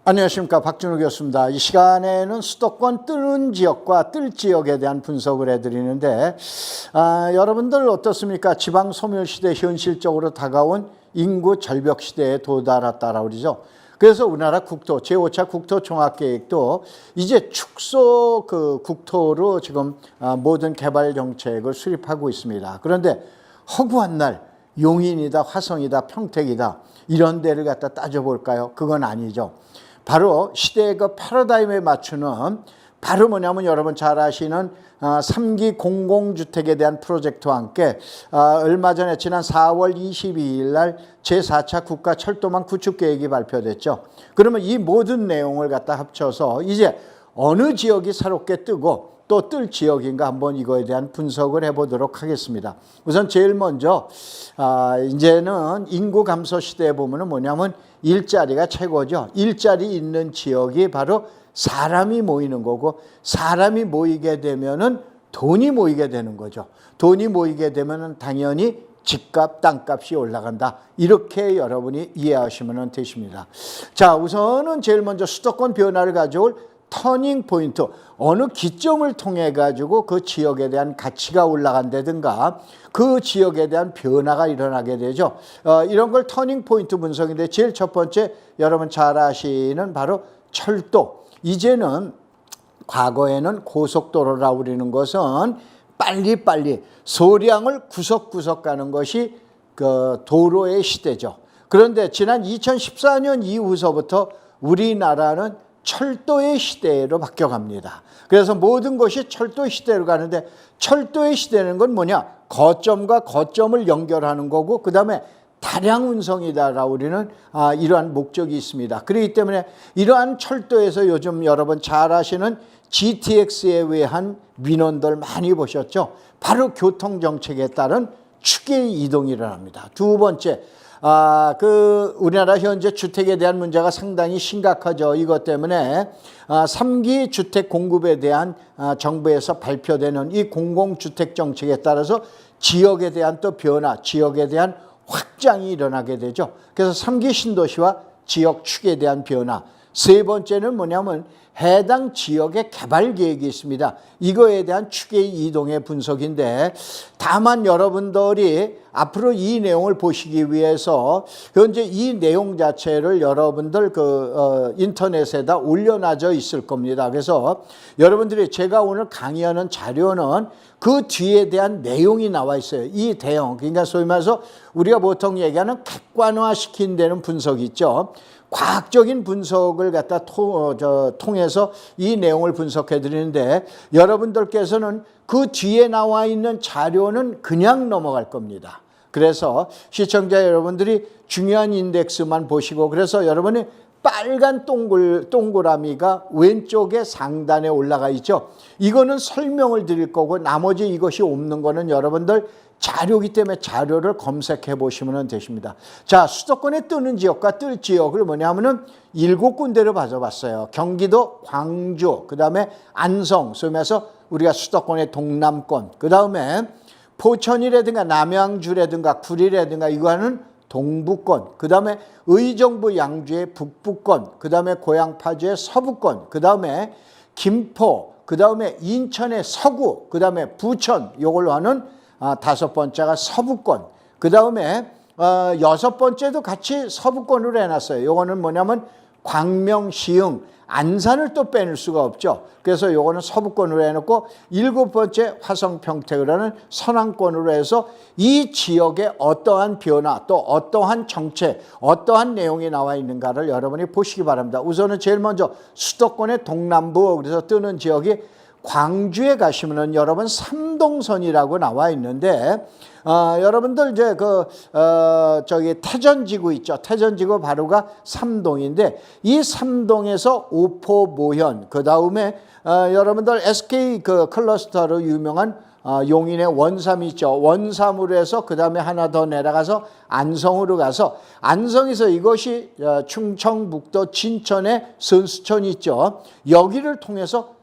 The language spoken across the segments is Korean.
안녕하십니까, 박준호 교수입니다. 이 시간에는 수도권 뜨는 지역과 뜰 지역에 대한 분석을 해드리는데 여러분들 어떻습니까? 지방 소멸시대 현실적으로 다가온 인구 절벽 시대에 도달했다라고 그러죠. 그래서 우리나라 국토, 제5차 국토종합계획도 이제 축소 국토로 지금 모든 개발 정책을 수립하고 있습니다. 그런데 허구한 날 용인이다, 화성이다, 평택이다 이런 데를 갖다 따져볼까요? 그건 아니죠. 바로 시대의 그 패러다임에 맞추는 바로 뭐냐면 여러분 잘 아시는 3기 공공주택에 대한 프로젝트와 함께 얼마 전에 지난 4월 22일 날 제4차 국가철도망 구축계획이 발표됐죠. 그러면 이 모든 내용을 갖다 합쳐서 이제 어느 지역이 새롭게 뜨고 또 뜰 지역인가 한번 이거에 대한 분석을 해보도록 하겠습니다. 우선 제일 먼저 이제는 인구 감소 시대에 보면은 뭐냐면 일자리가 최고죠. 일자리 있는 지역이 바로 사람이 모이는 거고, 사람이 모이게 되면은 돈이 모이게 되는 거죠. 돈이 모이게 되면은 당연히 집값, 땅값이 올라간다. 이렇게 여러분이 이해하시면 되십니다. 자, 우선은 제일 먼저 수도권 변화를 가져올 터닝 포인트, 어느 기점을 통해 가지고 그 지역에 대한 가치가 올라간다든가 그 지역에 대한 변화가 일어나게 되죠. 이런 걸 터닝 포인트 분석인데 제일 첫 번째 여러분 잘 아시는 바로 철도. 이제는 과거에는 고속도로라고 우리는 것은 빨리빨리 소량을 구석구석 가는 것이 그 도로의 시대죠. 그런데 지난 2014년 이후서부터 우리나라는 철도의 시대로 바뀌어갑니다. 그래서 모든 것이 철도 시대로 가는데 철도의 시대는 건 뭐냐? 거점과 거점을 연결하는 거고 그 다음에 다량 운송이다라고 우리는 이러한 목적이 있습니다. 그렇기 때문에 이러한 철도에서 요즘 여러분 잘 아시는 GTX에 의한 민원들 많이 보셨죠? 바로 교통정책에 따른 축의 이동이 일어납니다. 두 번째, 우리나라 현재 주택에 대한 문제가 상당히 심각하죠. 이것 때문에 3기 주택 공급에 대한 정부에서 발표되는 이 공공주택 정책에 따라서 지역에 대한 또 변화, 지역에 대한 확장이 일어나게 되죠. 그래서 3기 신도시와 지역 축에 대한 변화. 세 번째는 뭐냐면 해당 지역의 개발 계획이 있습니다. 이거에 대한 축의 이동의 분석인데 다만 여러분들이 앞으로 이 내용을 보시기 위해서 현재 이 내용 자체를 여러분들 인터넷에다 올려놔져 있을 겁니다. 그래서 여러분들이 제가 오늘 강의하는 자료는 그 뒤에 대한 내용이 나와 있어요. 이 대형, 그러니까 소위 말해서 우리가 보통 얘기하는 객관화시킨 데는 분석이 있죠. 과학적인 분석을 갖다 통해서 이 내용을 분석해 드리는데 여러분들께서는 그 뒤에 나와 있는 자료는 그냥 넘어갈 겁니다. 그래서 시청자 여러분들이 중요한 인덱스만 보시고 그래서 여러분이 빨간 동그라미가 왼쪽에 상단에 올라가 있죠. 이거는 설명을 드릴 거고 나머지 이것이 없는 거는 여러분들 자료이기 때문에 자료를 검색해 보시면 되십니다. 자, 수도권에 뜨는 지역과 뜰 지역을 뭐냐면은 7군데를 가져봤어요. 경기도, 광주, 그 다음에 안성, 소위해서 우리가 수도권의 동남권, 그 다음에 포천이라든가 남양주라든가 구리라든가 이거는 동부권, 그 다음에 의정부 양주의 북부권, 그 다음에 고향 파주의 서부권, 그 다음에 김포, 그 다음에 인천의 서구, 그 다음에 부천, 요걸로 하는 다섯 번째가 서부권, 그 다음에 여섯 번째도 같이 서부권으로 해놨어요. 요거는 뭐냐면 광명, 시흥, 안산을 또 빼놓을 수가 없죠. 그래서 요거는 서부권으로 해놓고 일곱 번째 화성, 평택을 하는 서남권으로 해서 이 지역에 어떠한 변화 또 어떠한 정책, 어떠한 내용이 나와 있는가를 여러분이 보시기 바랍니다. 우선은 제일 먼저 수도권의 동남부, 그래서 뜨는 지역이 광주에 가시면은 여러분 삼동선이라고 나와 있는데 여러분들 이제 저기 태전지구 있죠. 태전지구 바로가 삼동인데 이 삼동에서 오포 모현 그 다음에 여러분들 SK 클러스터로 유명한 용인의 원삼이 있죠. 원삼으로 해서 그 다음에 하나 더 내려가서 안성으로 가서 안성에서 이것이 충청북도 진천의 선수촌이 있죠. 여기를 통해서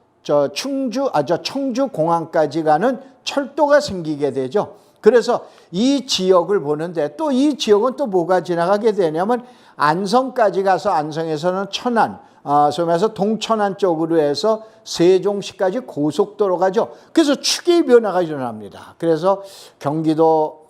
청주공항까지 가는 철도가 생기게 되죠. 그래서 이 지역을 보는데 또 이 지역은 또 뭐가 지나가게 되냐면 안성까지 가서 안성에서는 천안, 소위 말해서 동천안 쪽으로 해서 세종시까지 고속도로 가죠. 그래서 축의 변화가 일어납니다. 그래서 경기도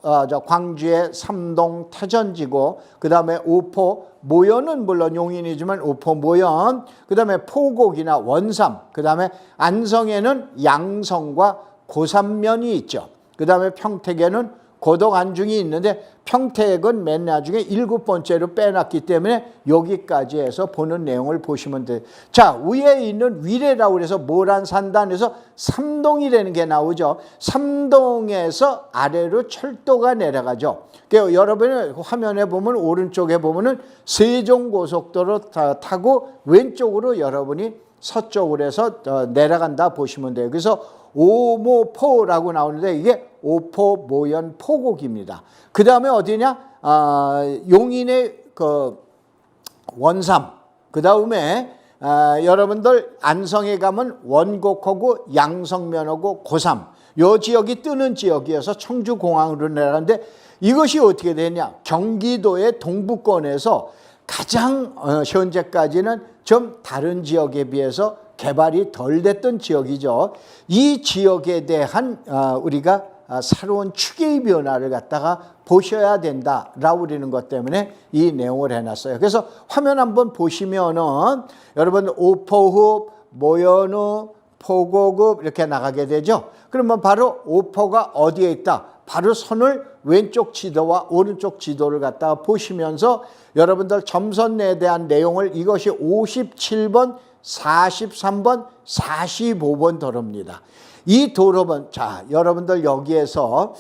광주의 삼동 태전지고, 그 다음에 오포 모연은 물론 용인이지만 오포 모연, 그 다음에 포곡이나 원삼, 그 다음에 안성에는 양성과 고산면이 있죠. 그 다음에 평택에는 고덕 안중이 있는데 평택은 맨 나중에 7번째로 빼놨기 때문에 여기까지 해서 보는 내용을 보시면 돼요. 자, 위에 있는 위례라고 해서 모란산단에서 삼동이라는 게 나오죠. 삼동에서 아래로 철도가 내려가죠. 그러니까 여러분이 화면에 보면 오른쪽에 보면은 세종고속도로 타고 왼쪽으로 여러분이 서쪽으로 해서 내려간다 보시면 돼요. 그래서 오모포라고 나오는데 이게 오포, 모연, 포곡입니다. 그 다음에 어디냐? 용인의 그 원삼. 그 다음에 여러분들 안성에 가면 원곡하고 양성면하고 고삼. 요 지역이 뜨는 지역이어서 청주공항으로 내려가는데 이것이 어떻게 되냐? 경기도의 동부권에서 가장 현재까지는 좀 다른 지역에 비해서 개발이 덜 됐던 지역이죠. 이 지역에 대한 우리가 새로운 추계의 변화를 갖다가 보셔야 된다라고 그러는 것 때문에 이 내용을 해놨어요. 그래서 화면 한번 보시면은 여러분 오포읍, 모연읍, 포곡읍 이렇게 나가게 되죠. 그러면 바로 오포가 어디에 있다? 바로 선을 왼쪽 지도와 오른쪽 지도를 갖다가 보시면서 여러분들 점선에 대한 내용을 이것이 57번, 43번, 45번 도로입니다. 이 도로는 자 여러분들 여기에서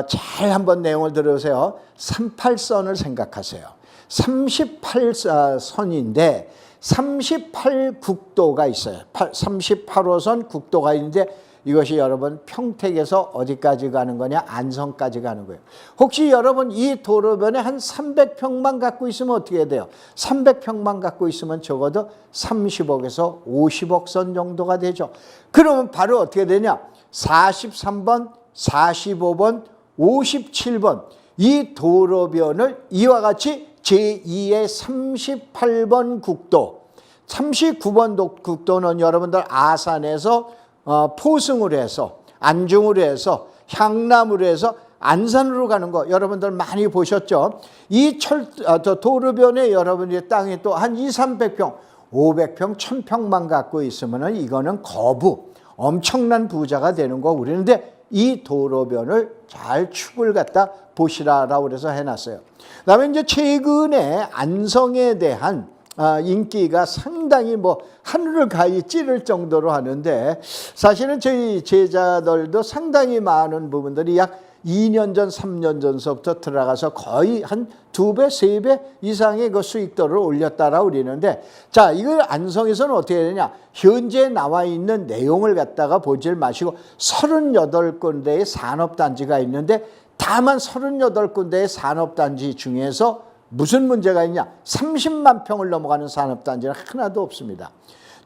잘 한번 내용을 들으세요. 38선을 생각하세요. 38선인데 38국도가 있어요. 38호선 국도가 있는데 이것이 여러분 평택에서 어디까지 가는 거냐? 안성까지 가는 거예요. 혹시 여러분 이 도로변에 한 300평만 갖고 있으면 어떻게 돼요? 300평만 갖고 있으면 적어도 30억에서 50억 선 정도가 되죠. 그러면 바로 어떻게 되냐? 43번, 45번, 57번 이 도로변을 이와 같이 제2의 38번 국도, 39번 국도는 여러분들 아산에서 포승으로 해서 안중으로 해서 향남으로 해서 안산으로 가는 거 여러분들 많이 보셨죠? 이 도로변에 여러분의 땅이 또 한 200~300평, 500평, 1000평만 갖고 있으면 이거는 거부, 엄청난 부자가 되는 거 우리는데 이 도로변을 잘 축을 갖다 보시라라고 그래서 해놨어요. 그다음에 이제 최근에 안성에 대한 인기가 상당히 하늘을 가히 찌를 정도로 하는데 사실은 저희 제자들도 상당히 많은 부분들이 약 2년 전, 3년 전서부터 들어가서 거의 한 2배, 3배 이상의 그 수익도를 올렸다라고 그러는데 자, 이걸 안성에서는 어떻게 되냐? 현재 나와 있는 내용을 갖다가 보질 마시고 38군데의 산업단지가 있는데 다만 38군데의 산업단지 중에서 무슨 문제가 있냐? 30만 평을 넘어가는 산업단지는 하나도 없습니다.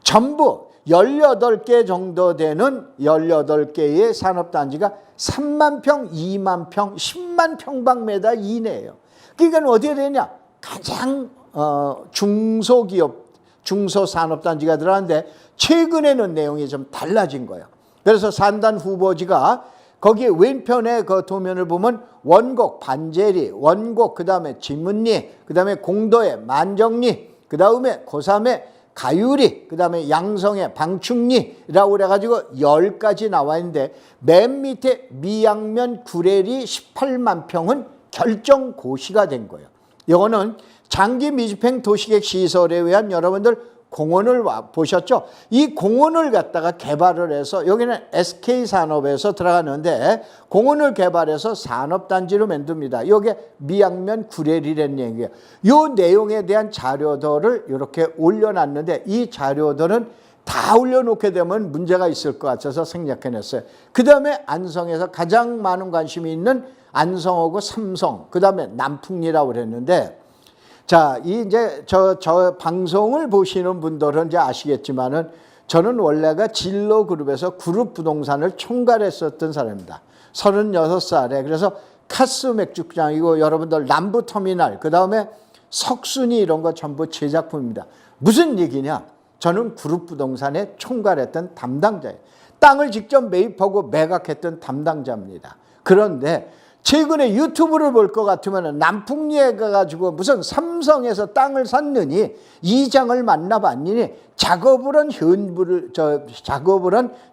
전부 18개 정도 되는 18개의 산업단지가 3만 평, 2만 평, 10만 평방미터 이내예요. 그러니까 어디에 되냐? 가장 중소기업, 중소산업단지가 들어가는데 최근에는 내용이 좀 달라진 거예요. 그래서 산단 후보지가 거기 왼편에 그 도면을 보면 원곡, 반제리, 원곡, 그 다음에 지문리, 그 다음에 공도에 만정리, 그 다음에 고삼에 가유리, 그 다음에 양성에 방충리라고 그래가지고 10가지 나와 있는데 맨 밑에 미양면 구례리 18만 평은 결정고시가 된 거예요. 이거는 장기 미집행 도시계획 시설에 의한 여러분들 공원을 보셨죠? 이 공원을 갖다가 개발을 해서 여기는 SK산업에서 들어가는데 공원을 개발해서 산업단지로 만듭니다. 이게 미양면 구례리라는 얘기예요. 이 내용에 대한 자료들을 이렇게 올려놨는데 이 자료들은 다 올려놓게 되면 문제가 있을 것 같아서 생략해냈어요. 그 다음에 안성에서 가장 많은 관심이 있는 안성하고 삼성, 그 다음에 남풍리라고 그랬는데 자, 이제 저 방송을 보시는 분들은 이제 아시겠지만은 저는 원래가 진로그룹에서 그룹 부동산을 총괄했었던 사람입니다. 36살에. 그래서 카스 맥주장이고 여러분들 남부터미널, 그 다음에 석순이 이런 거 전부 제 작품입니다. 무슨 얘기냐? 저는 그룹부동산에 총괄했던 담당자예요. 땅을 직접 매입하고 매각했던 담당자입니다. 그런데 최근에 유튜브를 볼 것 같으면 남풍리에 가가지고 무슨 삼성에서 땅을 샀느니 이장을 만나봤느니 작업을 한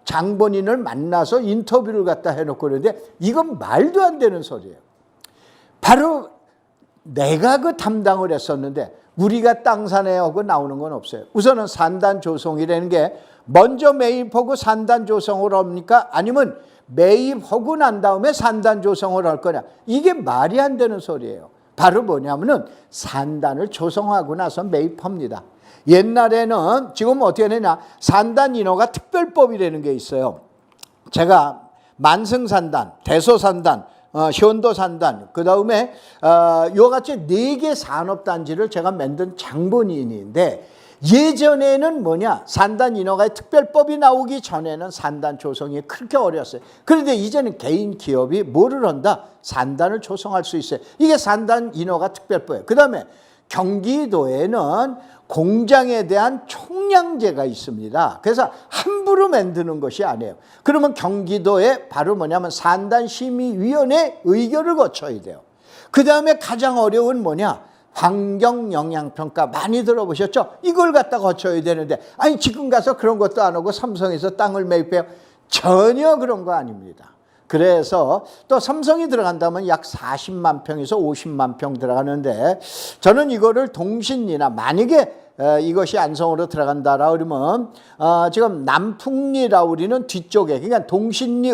장본인을 만나서 인터뷰를 갖다 해놓고 그러는데 이건 말도 안 되는 소리예요. 바로 내가 그 담당을 했었는데 우리가 땅 사네 하고 나오는 건 없어요. 우선은 산단 조성이라는 게 먼저 매입하고 산단 조성을 합니까? 아니면 매입하고 난 다음에 산단 조성을 할 거냐? 이게 말이 안 되는 소리예요. 바로 뭐냐면은 산단을 조성하고 나서 매입합니다. 옛날에는 지금 어떻게 되냐? 산단 인허가 특별법이라는 게 있어요. 제가 만승산단, 대소산단, 현도산단, 그 다음에 이와 같이 4개 산업단지를 제가 만든 장본인인데 예전에는 뭐냐? 산단 인허가의 특별법이 나오기 전에는 산단 조성이 그렇게 어려웠어요. 그런데 이제는 개인 기업이 뭐를 한다? 산단을 조성할 수 있어요. 이게 산단 인허가 특별법이에요. 그 다음에 경기도에는 공장에 대한 총량제가 있습니다. 그래서 함부로 만드는 것이 아니에요. 그러면 경기도에 바로 뭐냐면 산단심의위원회 의결을 거쳐야 돼요. 그 다음에 가장 어려운 뭐냐? 환경영향평가 많이 들어보셨죠? 이걸 갖다 거쳐야 되는데 아니 지금 가서 그런 것도 안 하고 삼성에서 땅을 매입해요. 전혀 그런 거 아닙니다. 그래서 또 삼성이 들어간다면 약 40만 평에서 50만 평 들어가는데 저는 이거를 동신리나 만약에 이것이 안성으로 들어간다라 그러면 지금 남풍리라 우리는 뒤쪽에 그러니까 동신리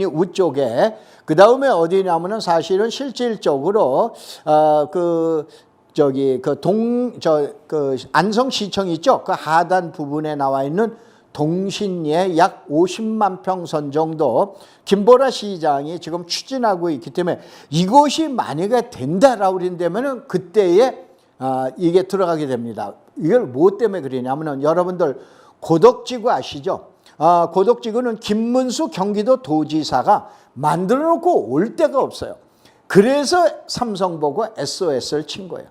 우쪽에 그 다음에 어디냐면은 사실은 실질적으로 안성시청 있죠? 그 하단 부분에 나와 있는 동신리에 약 50만 평선 정도 김보라 시장이 지금 추진하고 있기 때문에 이것이 만약에 된다라고 그런다면은 그때에 이게 들어가게 됩니다. 이걸 뭐 때문에 그러냐면은 여러분들 고덕지구 아시죠? 고덕지구는 김문수 경기도 도지사가 만들어 놓고 올 데가 없어요. 그래서 삼성 보고 SOS를 친 거예요.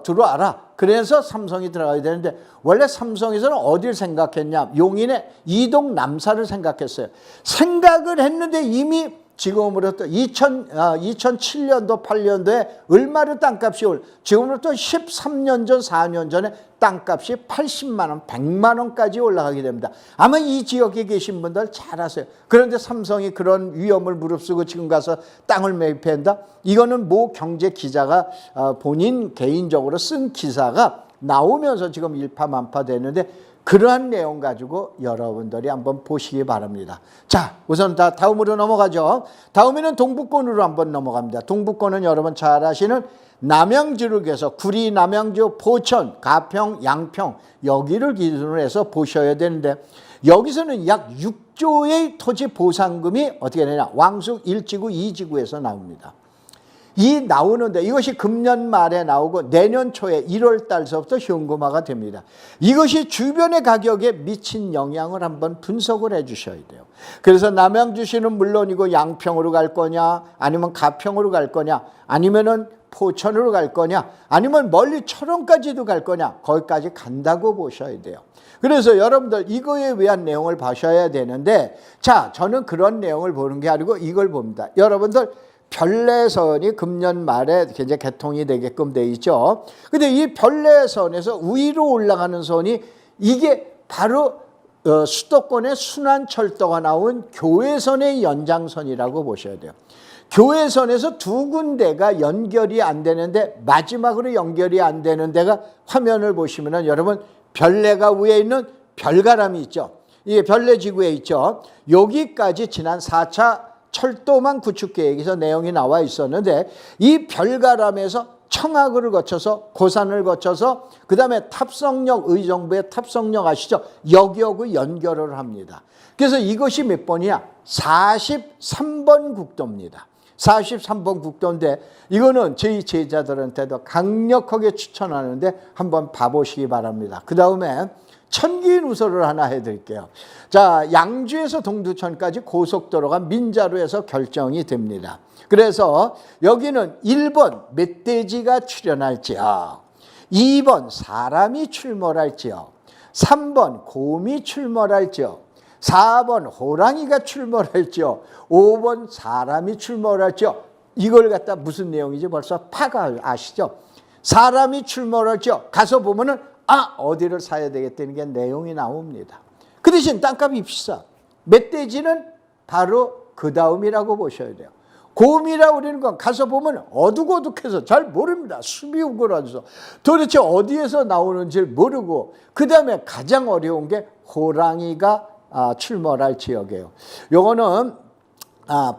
들어와라. 그래서 삼성이 들어가야 되는데 원래 삼성에서는 어딜 생각했냐? 용인의 이동 남사를 생각했어요. 생각을 했는데 이미 지금으로부터 2007년도 8년도에 얼마로 땅값이 지금으로부터 13년 전 4년 전에 땅값이 80만 원 100만 원까지 올라가게 됩니다. 아마 이 지역에 계신 분들 잘 아세요. 그런데 삼성이 그런 위험을 무릅쓰고 지금 가서 땅을 매입한다? 이거는 모 경제 기자가 본인 개인적으로 쓴 기사가 나오면서 지금 일파만파 되는데 그러한 내용 가지고 여러분들이 한번 보시기 바랍니다. 자, 우선 다음으로 넘어가죠. 다음에는 동북권으로 한번 넘어갑니다. 동북권은 여러분 잘 아시는 남양주를 위해서 구리, 남양주, 포천, 가평, 양평 여기를 기준으로 해서 보셔야 되는데 여기서는 약 6조의 토지 보상금이 어떻게 되냐? 왕숙 1지구, 2지구에서 나옵니다. 이 나오는데 이것이 금년 말에 나오고 내년 초에 1월 달서부터 현금화가 됩니다. 이것이 주변의 가격에 미친 영향을 한번 분석을 해 주셔야 돼요. 그래서 남양주시는 물론이고 양평으로 갈 거냐 아니면 가평으로 갈 거냐 아니면은 포천으로 갈 거냐 아니면 멀리 철원까지도 갈 거냐 거기까지 간다고 보셔야 돼요. 그래서 여러분들 이거에 의한 내용을 보셔야 되는데 자 저는 그런 내용을 보는 게 아니고 이걸 봅니다. 여러분들 별내선이 금년 말에 이제 개통이 되게끔 돼 있죠. 근데 이 별내선에서 위로 올라가는 선이 이게 바로 수도권의 순환철도가 나온 교외선의 연장선이라고 보셔야 돼요. 교외선에서 두 군데가 연결이 안 되는데 마지막으로 연결이 안 되는 데가 화면을 보시면은 여러분 별내가 위에 있는 별가람이 있죠. 이게 별내지구에 있죠. 여기까지 지난 4차 철도망 구축 계획에서 내용이 나와 있었는데 이 별가람에서 청하구를 거쳐서 고산을 거쳐서 그 다음에 탑성역 의정부의 탑성역 아시죠? 여기하고 연결을 합니다. 그래서 이것이 몇 번이야? 43번 국도입니다. 43번 국도인데 이거는 저희 제자들한테도 강력하게 추천하는데 한번 봐보시기 바랍니다. 그 다음에 천기 누설을 하나 해드릴게요. 자, 양주에서 동두천까지 고속도로가 민자로에서 결정이 됩니다. 그래서 여기는 1번 멧돼지가 출현할지요, 2번 사람이 출몰할지요, 3번 곰이 출몰할지요, 4번 호랑이가 출몰할지요, 5번 사람이 출몰할지요. 이걸 갖다 무슨 내용인지 벌써 파가 아시죠? 사람이 출몰할지요. 가서 보면은 어디를 사야 되겠다는 게 내용이 나옵니다. 그 대신 땅값이 비싸. 멧돼지는 바로 그 다음이라고 보셔야 돼요. 곰이라고 그러는 건 가서 보면 어둑어둑해서 잘 모릅니다. 숲이 우거라서 도대체 어디에서 나오는지 모르고, 그 다음에 가장 어려운 게 호랑이가 출몰할 지역이에요. 요거는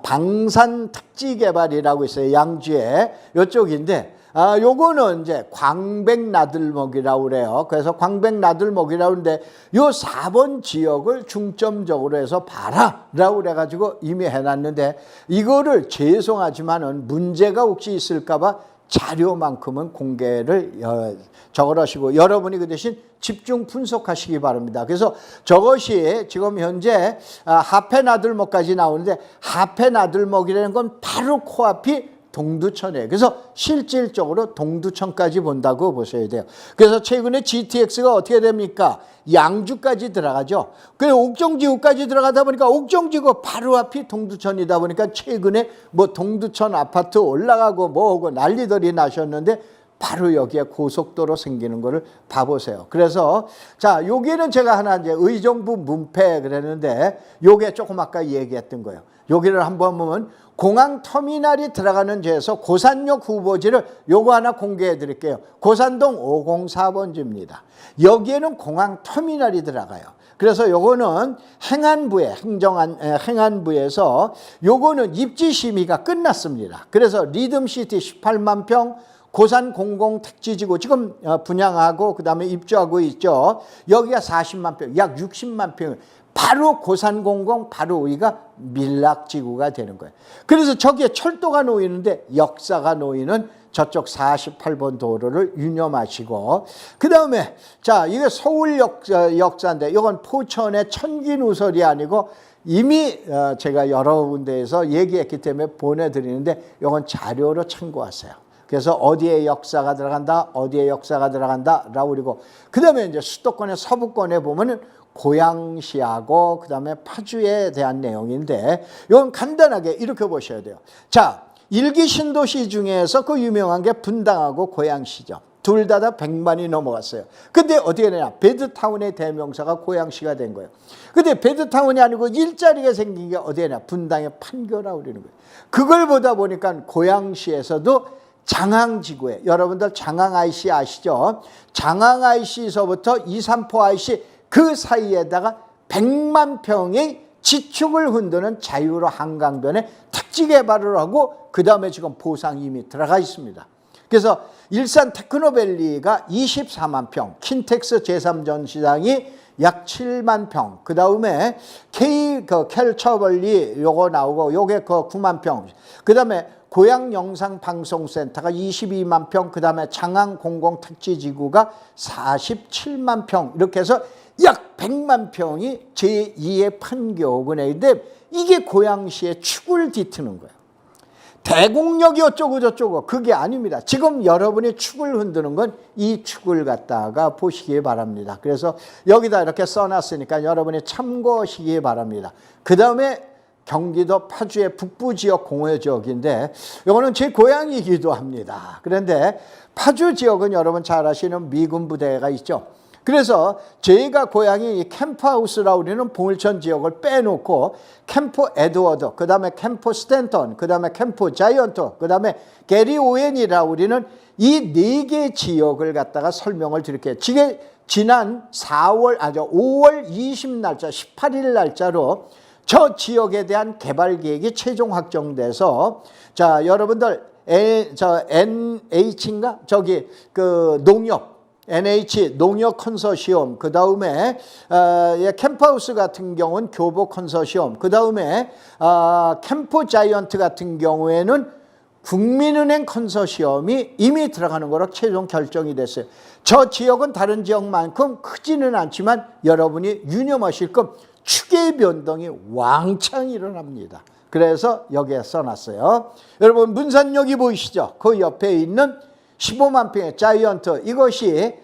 방산 특지개발이라고 있어요. 양주에 이쪽인데, 요거는 이제 광백나들목이라고 그래요. 그래서 광백나들목이라고 하는데 요 4번 지역을 중점적으로 해서 봐라라고 그래가지고 이미 해놨는데, 이거를 죄송하지만은 문제가 혹시 있을까봐 자료만큼은 공개를 적으시고 여러분이 그 대신 집중 분석하시기 바랍니다. 그래서 저것이 지금 현재 하페나들목까지 나오는데, 하페나들목이라는 건 바로 코앞이 동두천이에요. 그래서 실질적으로 동두천까지 본다고 보셔야 돼요. 그래서 최근에 GTX가 어떻게 됩니까? 양주까지 들어가죠. 그래서 옥정지구까지 들어가다 보니까 옥정지구 바로 앞이 동두천이다 보니까 최근에 뭐 동두천 아파트 올라가고 뭐하고 난리들이 나셨는데, 바로 여기에 고속도로 생기는 거를 봐보세요. 그래서 자, 여기는 제가 하나 이제 의정부 문패 그랬는데, 요게 조금 아까 얘기했던 거예요. 여기를 한번 보면 공항터미널이 들어가는 데에서 고산역 후보지를 요거 하나 공개해 드릴게요. 고산동 504번지입니다. 여기에는 공항터미널이 들어가요. 그래서 요거는 행안부에 행안부에서 요거는 입지 심의가 끝났습니다. 그래서 리듬시티 18만 평 고산 공공택지지구 지금 분양하고 그다음에 입주하고 있죠. 여기가 40만 평, 약 60만 평. 바로 고산공공 바로 위가 밀락지구가 되는 거예요. 그래서 저기에 철도가 놓이는데 역사가 놓이는 저쪽 48번 도로를 유념하시고, 그 다음에 자, 이게 서울 역사인데 이건 포천의 천기누설이 아니고 이미 제가 여러 군데에서 얘기했기 때문에 보내드리는데 이건 자료로 참고하세요. 그래서 어디에 역사가 들어간다, 어디에 역사가 들어간다라고 그리고 그 다음에 이제 수도권의 서부권에 보면은 고양시하고 그 다음에 파주에 대한 내용인데, 이건 간단하게 이렇게 보셔야 돼요. 자, 일기 신도시 중에서 그 유명한 게 분당하고 고양시죠. 둘 다 100만이 넘어갔어요. 근데 어떻게 되냐, 베드타운의 대명사가 고양시가 된 거예요. 근데 베드타운이 아니고 일자리가 생긴 게 어디냐, 분당의 판교라고 그러는 거예요. 그걸 보다 보니까 고양시에서도 장항지구에, 여러분들 장항 IC 아시죠? 장항 IC에서부터 2~3포 IC 그 사이에다가 100만 평의 지축을 흔드는 자유로 한강변에 택지 개발을 하고 그 다음에 지금 보상이 이미 들어가 있습니다. 그래서 일산 테크노밸리가 24만 평, 킨텍스 제3전시장이 약 7만 평, 그 다음에 캘처벌리 요거 나오고 요게 그 9만 평, 그 다음에 고양영상방송센터가 22만 평, 그 다음에 장항공공택지지구가 47만 평, 이렇게 해서 약 100만 평이 제2의 판교군인데, 이게 고양시의 축을 뒤트는 거예요. 대공역이 어쩌고 저쩌고 그게 아닙니다. 지금 여러분이 축을 흔드는 건 이 축을 갖다가 보시기 바랍니다. 그래서 여기다 이렇게 써놨으니까 여러분이 참고하시기 바랍니다. 그 다음에 경기도 파주의 북부 지역 공여 지역인데, 이거는 제 고향이기도 합니다. 그런데 파주 지역은 여러분 잘 아시는 미군 부대가 있죠. 그래서 저희가 고향이 캠프하우스라고 우리는 봉일천 지역을 빼놓고 캠프 에드워드, 그 다음에 캠프 스탠턴, 그 다음에 캠프 자이언트, 그 다음에 게리 오웬이라고 우리는 이 4개 지역을 갖다가 설명을 드릴게요. 지난 5월 20날짜, 18일 날짜로 저 지역에 대한 개발 계획이 최종 확정돼서, 자, 여러분들, NH인가? 저기, 그 농협, NH 농협 컨소시엄, 그 다음에 캠프하우스 같은 경우는 교보 컨소시엄, 그 다음에 캠프 자이언트 같은 경우에는 국민은행 컨소시엄이 이미 들어가는 거로 최종 결정이 됐어요. 저 지역은 다른 지역만큼 크지는 않지만 여러분이 유념하실 것 추계의 변동이 왕창 일어납니다. 그래서 여기에 써놨어요. 여러분 문산역이 보이시죠? 그 옆에 있는 15만 평의 자이언트, 이것이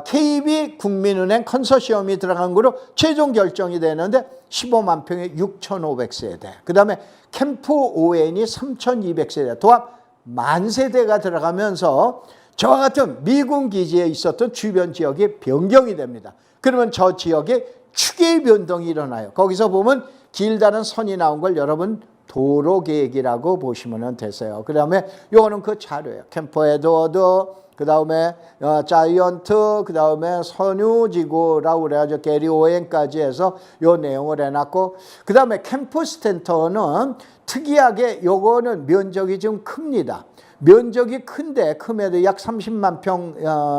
KB 국민은행 컨소시엄이 들어간 거로 최종 결정이 되는데 15만 평의 6,500세대, 그 다음에 캠프 ON이 3,200세대, 도합 10,000세대가 들어가면서 저와 같은 미군 기지에 있었던 주변 지역이 변경이 됩니다. 그러면 저 지역에 추계의 변동이 일어나요. 거기서 보면 길다는 선이 나온 걸 여러분 도로계획이라고 보시면 되세요. 그 다음에 요거는 그 자료예요. 캠프 에드워드, 그 다음에 자이언트, 그 다음에 선유지구라고 그래가지고 게리 오엔까지 해서 요 내용을 해놨고, 그 다음에 캠프 스탠턴은 특이하게 요거는 면적이 좀 큽니다. 면적이 큰데, 크면 약 30만 평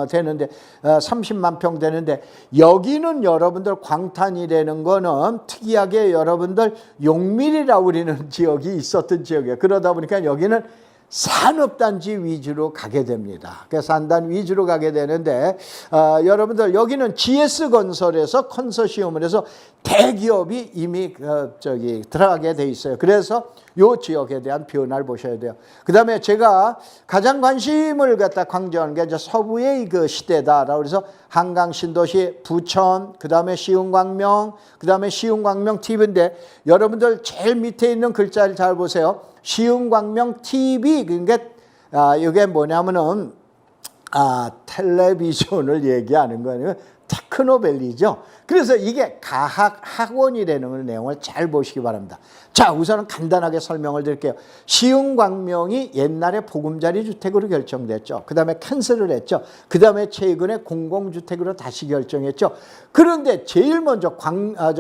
되는데, 30만 평 되는데, 여기는 여러분들 광탄이라는 거는 특이하게 여러분들 용밀이라고 우리는 지역이 있었던 지역이에요. 그러다 보니까 여기는 산업단지 위주로 가게 됩니다. 그래서 산단 위주로 가게 되는데, 여러분들 여기는 GS건설에서 컨소시엄을 해서 대기업이 이미 들어가게 돼 있어요. 그래서 이 지역에 대한 변화를 보셔야 돼요. 그 다음에 제가 가장 관심을 갖다 강조하는 게 이제 서부의 그 시대다라고 해서 한강 신도시, 부천, 그 다음에 시흥광명, 그 다음에 시흥광명 TV인데 여러분들 제일 밑에 있는 글자를 잘 보세요. 시흥광명 TV, 그러니까 이게 뭐냐면은 텔레비전을 얘기하는 거는 테크노밸리죠. 그래서 이게 가학 학원이라는 내용을 잘 보시기 바랍니다. 자, 우선은 간단하게 설명을 드릴게요. 시흥광명이 옛날에 보금자리 주택으로 결정됐죠. 그 다음에 캔슬을 했죠. 그 다음에 최근에 공공주택으로 다시 결정했죠. 그런데 제일 먼저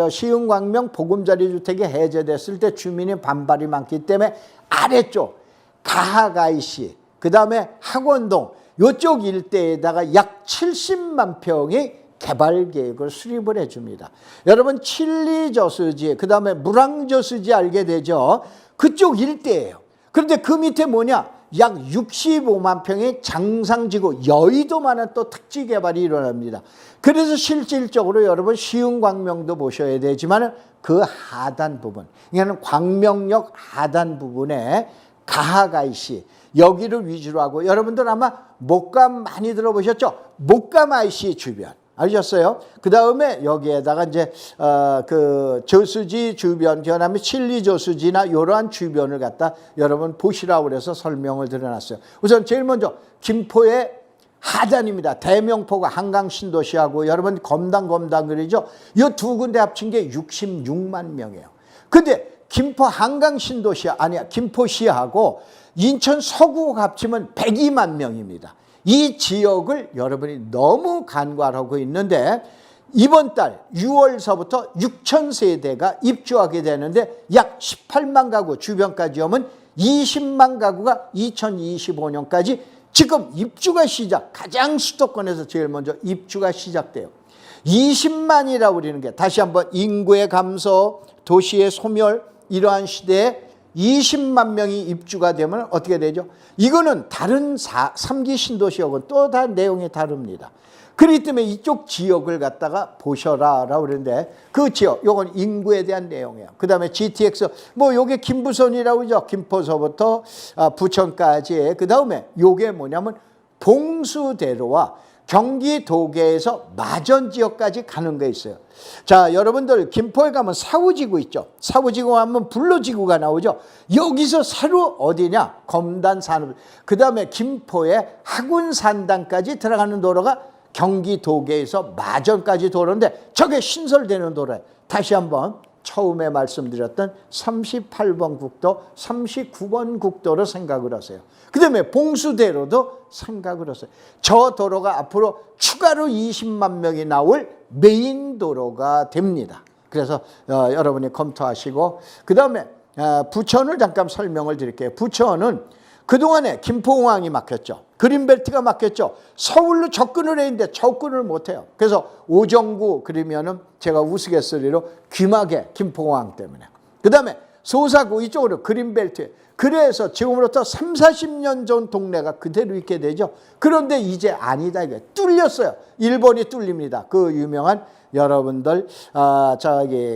시흥광명 보금자리 주택이 해제됐을 때 주민의 반발이 많기 때문에 아래쪽 가학 IC, 그 다음에 학원동 이쪽 일대에다가 약 70만 평의 개발 계획을 수립을 해줍니다. 여러분 칠리저수지, 그 다음에 물왕저수지 알게 되죠. 그쪽 일대예요. 그런데 그 밑에 뭐냐? 약 65만 평의 장상지구, 여의도만한 또 특지 개발이 일어납니다. 그래서 실질적으로 여러분 시흥광명도 보셔야 되지만 그 하단 부분, 그러니까 광명역 하단 부분에 가학 IC, 여기를 위주로 하고, 여러분들 아마 목감 많이 들어보셨죠? 목감 IC 주변 아셨어요? 그 다음에 여기에다가 이제 그 저수지 주변, 그다음에 칠리 저수지나 이러한 주변을 갖다 여러분 보시라고 그래서 설명을 드려놨어요. 우선 제일 먼저 김포의 하단입니다. 대명포가 한강 신도시하고 여러분 검단 그러죠? 이 두 군데 합친 게 66만 명이에요. 근데 김포 한강 신도시, 아니야, 김포시하고 인천 서구가 합치면 102만 명입니다. 이 지역을 여러분이 너무 간과하고 있는데 이번 달 6월서부터 6,000세대가 입주하게 되는데 약 18만 가구, 주변까지 오면 20만 가구가 2025년까지 지금 입주가 가장 수도권에서 제일 먼저 입주가 시작돼요. 20만이라고 그러는 게 다시 한번 인구의 감소, 도시의 소멸, 이러한 시대에 20만 명이 입주가 되면 어떻게 되죠? 이거는 다른 3기 신도시하고는 또 다른 내용이 다릅니다. 그렇기 때문에 이쪽 지역을 갖다가 보셔라라고 그러는데 그 지역, 요건 인구에 대한 내용이에요. 그 다음에 GTX, 뭐 요게 김부선이라고 그러죠. 김포서부터 부천까지. 그 다음에 요게 뭐냐면 봉수대로와 경기도계에서 마전지역까지 가는 게 있어요. 자, 여러분들 김포에 가면 사후지구 있죠. 사후지구 가면 불로지구가 나오죠. 여기서 새로 어디냐? 검단산업. 그 다음에 김포의 하군산단까지 들어가는 도로가 경기도계에서 마전까지 도로인데 저게 신설되는 도로예요. 다시 한번 처음에 말씀드렸던 38번 국도, 39번 국도로 생각을 하세요. 그 다음에 봉수대로도 생각을 하세요. 저 도로가 앞으로 추가로 20만 명이 나올 메인 도로가 됩니다. 그래서 여러분이 검토하시고, 그 다음에 부천을 잠깐 설명을 드릴게요. 부천은 그동안에 김포공항이 막혔죠. 그린벨트가 막혔죠. 서울로 접근을 했는데 접근을 못해요. 그래서 오정구 그러면은 제가 우스갯소리로 귀마개 김포공항 때문에. 그 다음에 소사구 이쪽으로 그린벨트. 그래서 지금으로부터 3, 40년 전 동네가 그대로 있게 되죠. 그런데 이제 아니다. 이게 뚫렸어요. 일본이 뚫립니다. 그 유명한 여러분들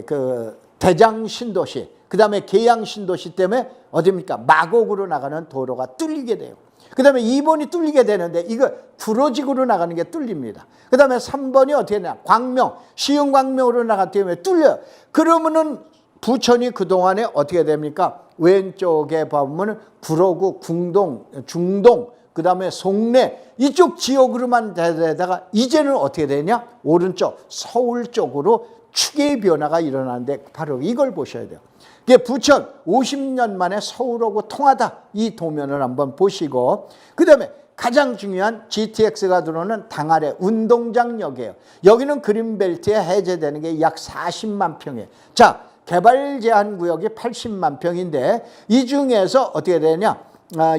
그 대장 신도시, 그 다음에 계양 신도시 때문에 어디입니까? 마곡으로 나가는 도로가 뚫리게 돼요. 그 다음에 2번이 뚫리게 되는데 이거 구로직으로 나가는 게 뚫립니다. 그 다음에 3번이 어떻게 되냐? 광명, 시흥광명으로 나갔기 때문에 뚫려요. 그러면은 부천이 그동안에 어떻게 됩니까? 왼쪽에 보면 구로구, 궁동, 중동, 그 다음에 송내 이쪽 지역으로만 되다가 이제는 어떻게 되냐? 오른쪽 서울 쪽으로 축의 변화가 일어나는데 바로 이걸 보셔야 돼요. 이게 부천 50년 만에 서울하고 통하다. 이 도면을 한번 보시고 그 다음에 가장 중요한 GTX가 들어오는 당아래 운동장역이에요. 여기는 그린벨트에 해제되는 게 약 40만 평이에요. 자, 개발 제한 구역이 80만 평인데 이 중에서 어떻게 되냐?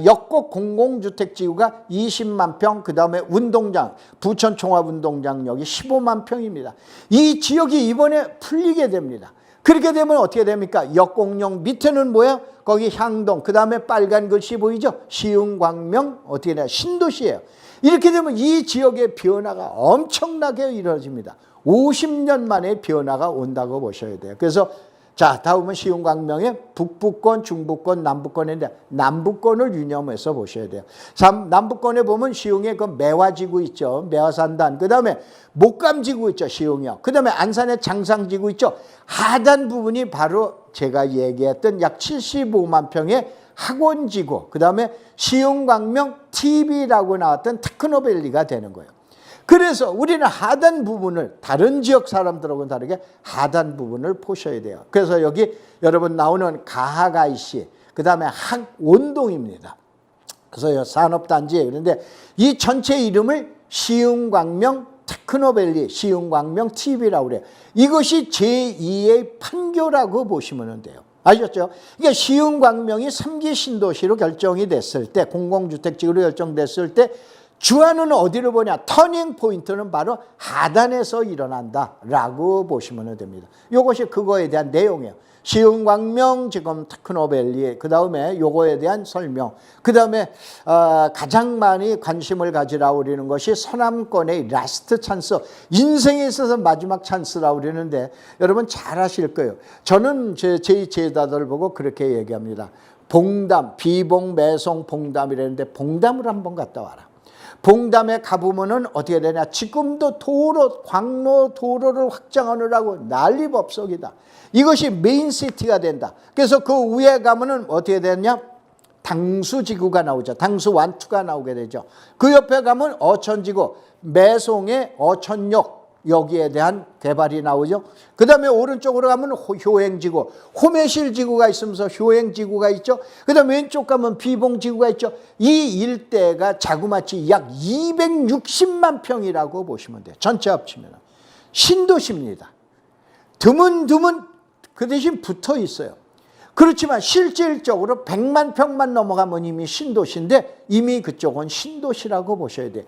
역곡 공공주택지구가 20만 평, 그 다음에 운동장, 부천 종합운동장역이 15만 평입니다. 이 지역이 이번에 풀리게 됩니다. 그렇게 되면 어떻게 됩니까? 역곡역 밑에는 뭐예요? 거기 향동, 그 다음에 빨간 글씨 보이죠? 시흥광명, 어떻게 되냐? 신도시예요. 이렇게 되면 이 지역의 변화가 엄청나게 이루어집니다. 50년 만에 변화가 온다고 보셔야 돼요. 그래서 자, 다음은 시흥광명의 북부권, 중부권, 남부권인데 남부권을 유념해서 보셔야 돼요. 남부권에 보면 시흥에 그 매화지구 있죠. 매화산단. 그 다음에 목감지구 있죠. 시흥이요. 그 다음에 안산에 장상지구 있죠. 하단 부분이 바로 제가 얘기했던 약 75만 평의 학원지구. 그 다음에 시흥광명 TV라고 나왔던 테크노밸리가 되는 거예요. 그래서 우리는 하단 부분을 다른 지역 사람들하고는 다르게 하단 부분을 보셔야 돼요. 그래서 여기 여러분 나오는 가하가이시, 그 다음에 학원동입니다. 그래서 산업단지예요. 그런데 이 전체 이름을 시흥광명 테크노밸리, 시흥광명 TV라고 그래요. 이것이 제2의 판교라고 보시면 돼요. 아셨죠? 그러니까 시흥광명이 3기 신도시로 결정이 됐을 때, 공공주택지구로 결정됐을 때 주안은 어디를 보냐? 터닝 포인트는 바로 하단에서 일어난다라고 보시면 됩니다. 이것이 그거에 대한 내용이에요. 시흥광명 지금 테크노밸리, 그 다음에 요거에 대한 설명, 그 다음에 가장 많이 관심을 가지라고 그러는 것이 서남권의 라스트 찬스, 인생에 있어서 마지막 찬스라고 그러는데 여러분 잘 아실 거예요. 저는 제 제자들 보고 그렇게 얘기합니다. 봉담, 비봉, 매송, 봉담이라는데 봉담을 한번 갔다 와라. 봉담에 가보면은 어떻게 되냐? 지금도 도로, 광로 도로를 확장하느라고 난리법석이다. 이것이 메인시티가 된다. 그래서 그 위에 가면은 어떻게 되냐? 당수지구가 나오죠. 당수 완투가 나오게 되죠. 그 옆에 가면 어천지구, 매송의 어천역, 여기에 대한 개발이 나오죠. 그 다음에 오른쪽으로 가면 효행지구, 호매실지구가 있으면서 효행지구가 있죠. 그 다음에 왼쪽 가면 비봉지구가 있죠. 이 일대가 자그마치 약 260만 평이라고 보시면 돼요. 전체 합치면. 신도시입니다. 드문드문 그 대신 붙어 있어요. 그렇지만 실질적으로 100만 평만 넘어가면 이미 신도시인데 이미 그쪽은 신도시라고 보셔야 돼요.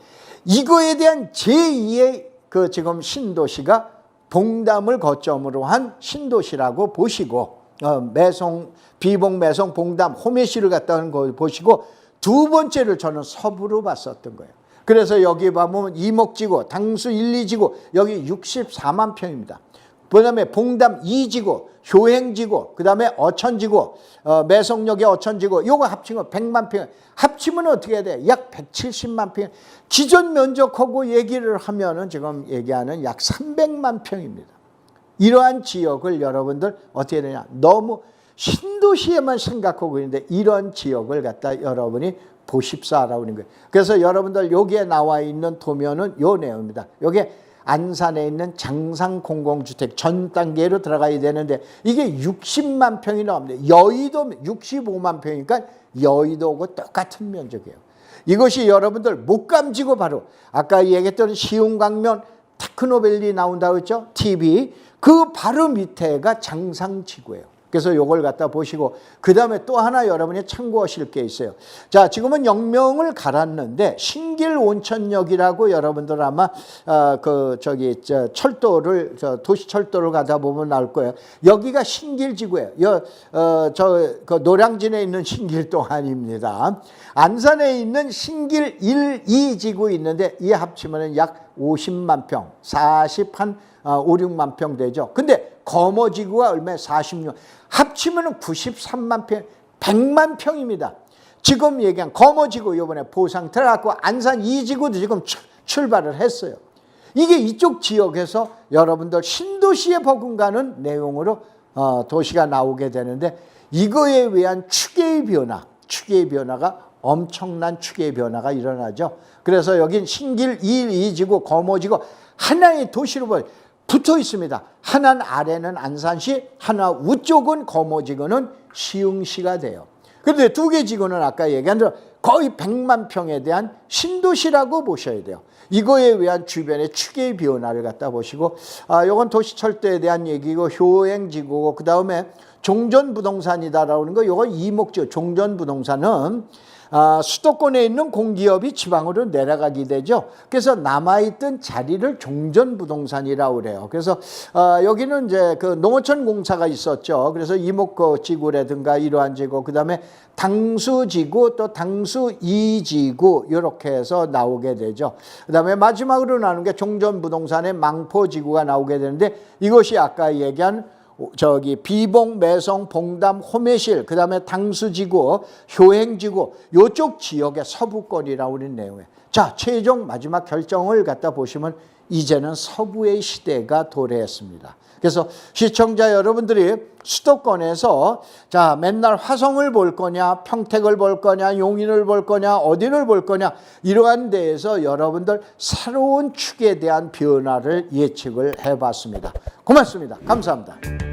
이거에 대한 제2의 그 지금 신도시가 봉담을 거점으로 한 신도시라고 보시고 매송, 비봉, 매송, 봉담, 호매시를 갔다 오는 거 보시고 두 번째를 저는 서부로 봤었던 거예요. 그래서 여기 보면 이목지구, 당수 1, 2지구 여기 64만 평입니다. 그 다음에 봉담 2지구, 효행지구, 그 다음에 어천지구, 매송역의 어천지구 요거 합치면 100만 평. 합치면 어떻게 해야 돼? 약 170만 평. 기존 면적하고 얘기를 하면은 지금 얘기하는 약 300만 평입니다. 이러한 지역을 여러분들 어떻게 되냐? 너무 신도시에만 생각하고 있는데 이런 지역을 갖다 여러분이 보십사라고 하는 거예요. 그래서 여러분들 여기에 나와 있는 도면은 요 내용입니다. 요게 안산에 있는 장상 공공주택 전 단계로 들어가야 되는데 이게 60만 평이 나옵니다. 여의도 65만 평이니까 여의도하고 똑같은 면적이에요. 이것이 여러분들 목감지구 바로 아까 얘기했던 시흥광명 테크노밸리 나온다고 했죠. TV 그 바로 밑에가 장상지구예요. 그래서 요걸 갖다 보시고 그 다음에 또 하나 여러분이 참고하실 게 있어요. 자, 지금은 영명을 갈았는데 신길 온천역이라고 여러분들 아마 철도를 도시 철도를 가다 보면 나올 거예요. 여기가 신길지구예요. 그 노량진에 있는 신길도 아닙니다. 안산에 있는 신길 1, 2지구 있는데 이 합치면 약 50만 평, 5, 6만 평 되죠. 근데 거머지구가 얼마에 46, 합치면 93만 평, 100만 평입니다. 지금 얘기한 거머지구 이번에 보상 들어갔고 안산 2지구도 지금 출발을 했어요. 이게 이쪽 지역에서 여러분들 신도시에 버금가는 내용으로 도시가 나오게 되는데 이거에 의한 추계의 변화가 엄청난 추계의 변화가 일어나죠. 그래서 여긴 신길 1, 2지구, 거머지구 하나의 도시로 붙어 있습니다. 하나 아래는 안산시, 하나 우쪽은 거머지구는 시흥시가 돼요. 그런데 두 개 지구는 아까 얘기한 대로 거의 100만 평에 대한 신도시라고 보셔야 돼요. 이거에 의한 주변의 추계의 변화를 갖다 보시고 이건 도시철도에 대한 얘기고 효행지구고 그 다음에 종전부동산이다라는 거 이건 이목지구. 종전부동산은 수도권에 있는 공기업이 지방으로 내려가게 되죠. 그래서 남아있던 자리를 종전부동산이라고 그래요. 그래서 여기는 이제 그 농어촌 공사가 있었죠. 그래서 이목지구라든가 이러한 지구, 그 다음에 당수지구 또 당수 2지구 이렇게 해서 나오게 되죠. 그 다음에 마지막으로 나오는 게 종전부동산의 망포지구가 나오게 되는데 이것이 아까 얘기한 비봉, 매성, 봉담, 호매실, 그 다음에 당수지구, 효행지구 요쪽 지역의 서부권이라고 하는 내용이에요. 자, 최종 마지막 결정을 갖다 보시면 이제는 서부의 시대가 도래했습니다. 그래서 시청자 여러분들이 수도권에서 자 맨날 화성을 볼 거냐, 평택을 볼 거냐, 용인을 볼 거냐, 어디를 볼 거냐 이러한 데에서 여러분들 새로운 축에 대한 변화를 예측을 해봤습니다. 고맙습니다. 감사합니다.